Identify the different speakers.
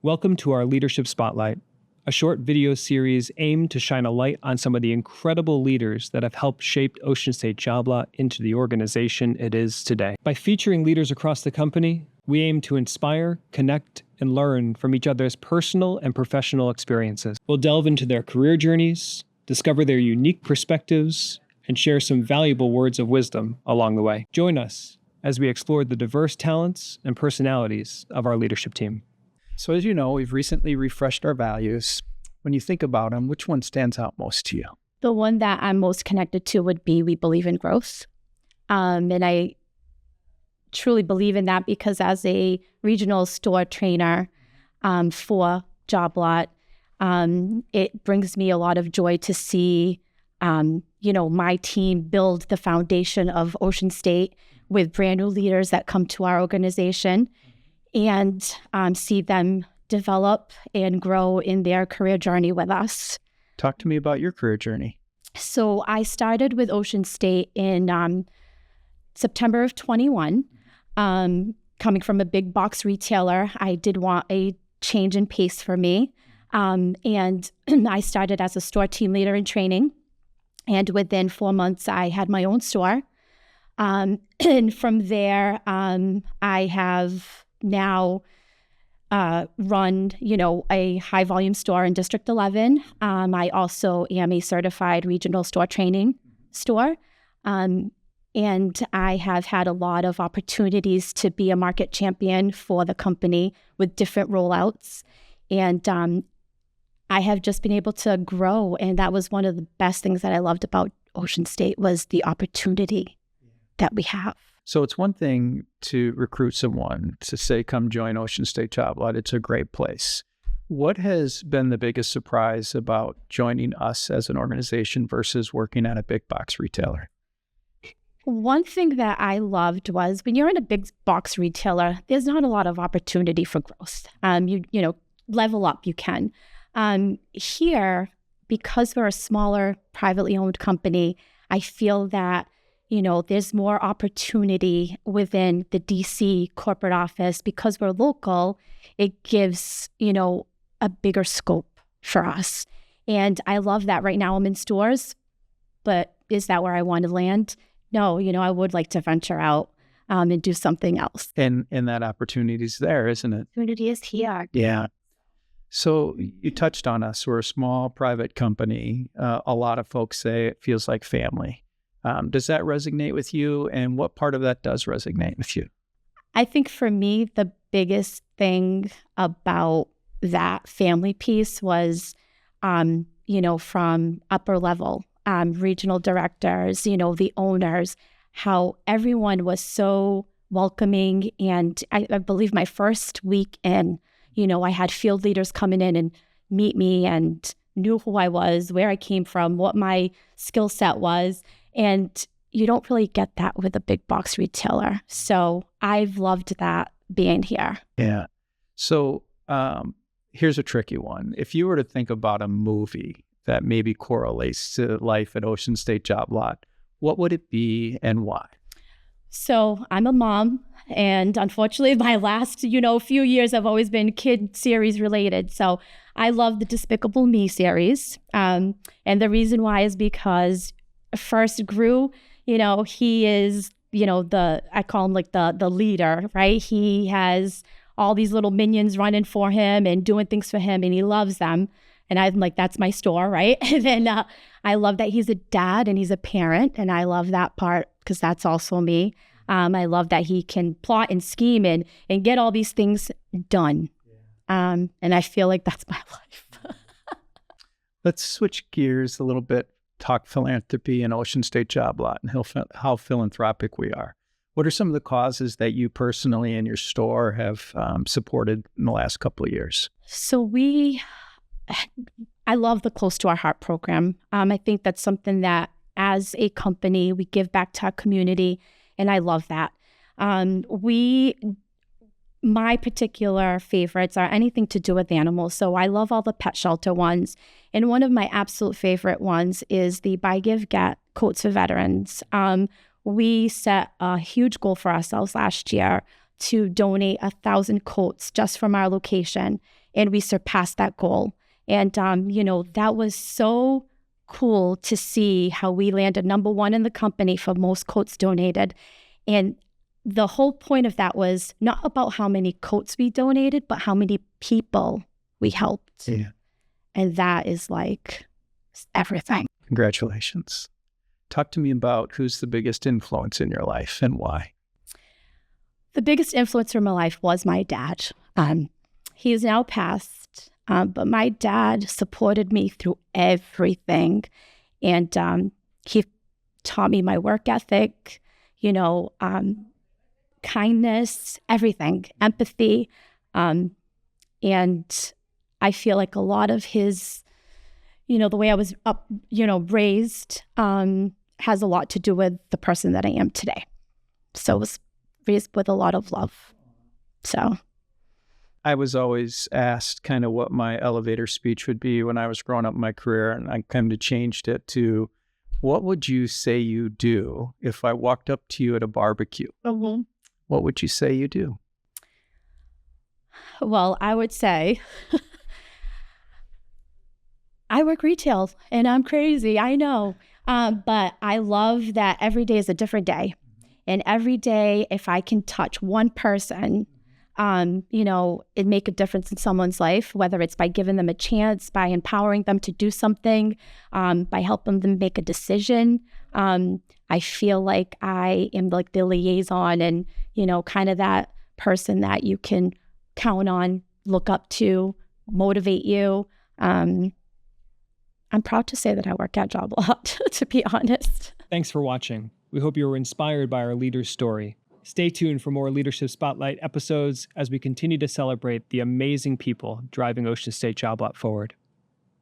Speaker 1: Welcome to our Leadership Spotlight, a short video series aimed to shine a light on some of the incredible leaders that have helped shape Ocean State Job Lot into the organization it is today. By featuring leaders across the company, we aim to inspire, connect, and learn from each other's personal and professional experiences. We'll delve into their career journeys, discover their unique perspectives, and share some valuable words of wisdom along the way. Join us as we explore the diverse talents and personalities of our leadership team.
Speaker 2: So as you know, we've recently refreshed our values. When you think about them, which one stands out most to you?
Speaker 3: The one that I'm most connected to would be we believe in growth. And I truly believe in that because as a regional store trainer for Job Lot, it brings me a lot of joy to see, my team build the foundation of Ocean State with brand new leaders that come to our organization and see them develop and grow in their career journey with us.
Speaker 2: Talk to me about your career journey.
Speaker 3: So I started with Ocean State in September of 21. Coming from a big box retailer, I did want a change in pace for me. And I started as a store team leader in training. And within 4 months, I had my own store. And from there, I have now run, a high volume store in District 11. I also am a certified regional store training store. And I have had a lot of opportunities to be a market champion for the company with different rollouts. And I have just been able to grow. And that was one of the best things that I loved about Ocean State was the opportunity that we have.
Speaker 2: So it's one thing to recruit someone to say, come join Ocean State Job Lot. It's a great place. What has been the biggest surprise about joining us as an organization versus working at a big box retailer?
Speaker 3: One thing that I loved was when you're in a big box retailer, there's not a lot of opportunity for growth. You level up, you can. Here, because we're a smaller, privately owned company, I feel that there's more opportunity within the DC corporate office. Because we're local, it gives, a bigger scope for us. And I love that. Right now I'm in stores, but is that where I want to land? No, I would like to venture out and do something else.
Speaker 2: And that opportunity is there, isn't it?
Speaker 3: Opportunity is here.
Speaker 2: Yeah. So you touched on us. We're a small private company. A lot of folks say it feels like family. Does that resonate with you? And what part of that does resonate with you?
Speaker 3: I think for me, the biggest thing about that family piece was, from upper level, regional directors, the owners, how everyone was so welcoming. And I believe my first week in, I had field leaders coming in and meet me and knew who I was, where I came from, what my skill set was. And you don't really get that with a big box retailer. So I've loved that being here.
Speaker 2: Yeah. So here's a tricky one. If you were to think about a movie that maybe correlates to life at Ocean State Job Lot, what would it be and why?
Speaker 3: So I'm a mom, and unfortunately my last, few years have always been kid series related. So I love the Despicable Me series. And the reason why is because first Gru, he is, I call him like the leader, right? He has all these little minions running for him and doing things for him, and he loves them. And I'm like, that's my store, right? And then I love that he's a dad and he's a parent, and I love that part because that's also me. I love that he can plot and scheme and get all these things done. And I feel like that's my life.
Speaker 2: Let's switch gears a little bit, talk philanthropy and Ocean State Job Lot and how philanthropic we are. What are some of the causes that you personally and your store have supported in the last couple of years?
Speaker 3: So I love the Close to Our Heart program. I think that's something that as a company, we give back to our community, and I love that. My particular favorites are anything to do with animals. So I love all the pet shelter ones. And one of my absolute favorite ones is the Buy, Give, Get Coats for Veterans. We set a huge goal for ourselves last year to donate 1,000 coats just from our location. and we surpassed that goal. And, that was so cool to see how we landed number one in the company for most coats donated. And the whole point of that was not about how many coats we donated, but how many people we helped.
Speaker 2: Yeah.
Speaker 3: And that is like everything.
Speaker 2: Congratulations. Talk to me about who's the biggest influence in your life and why.
Speaker 3: The biggest influencer in my life was my dad. He is now passed, but my dad supported me through everything. And he taught me my work ethic, kindness, everything, empathy. And I feel like a lot of his, the way I was up, raised, has a lot to do with the person that I am today. So it was raised with a lot of love. So
Speaker 2: I was always asked kind of what my elevator speech would be when I was growing up in my career, and I kind of changed it to, what would you say you do if I walked up to you at a barbecue?
Speaker 3: Mm-hmm.
Speaker 2: What would you say you do?
Speaker 3: Well, I would say I work retail and I'm crazy, I know. But I love that every day is a different day. And every day, if I can touch one person, it make a difference in someone's life, whether it's by giving them a chance, by empowering them to do something, by helping them make a decision. I feel like I am like the liaison and, kind of that person that you can count on, look up to, motivate you. I'm proud to say that I work at Job Lot, to be honest.
Speaker 1: Thanks for watching. We hope you were inspired by our leader's story. Stay tuned for more Leadership Spotlight episodes as we continue to celebrate the amazing people driving Ocean State Job Lot forward.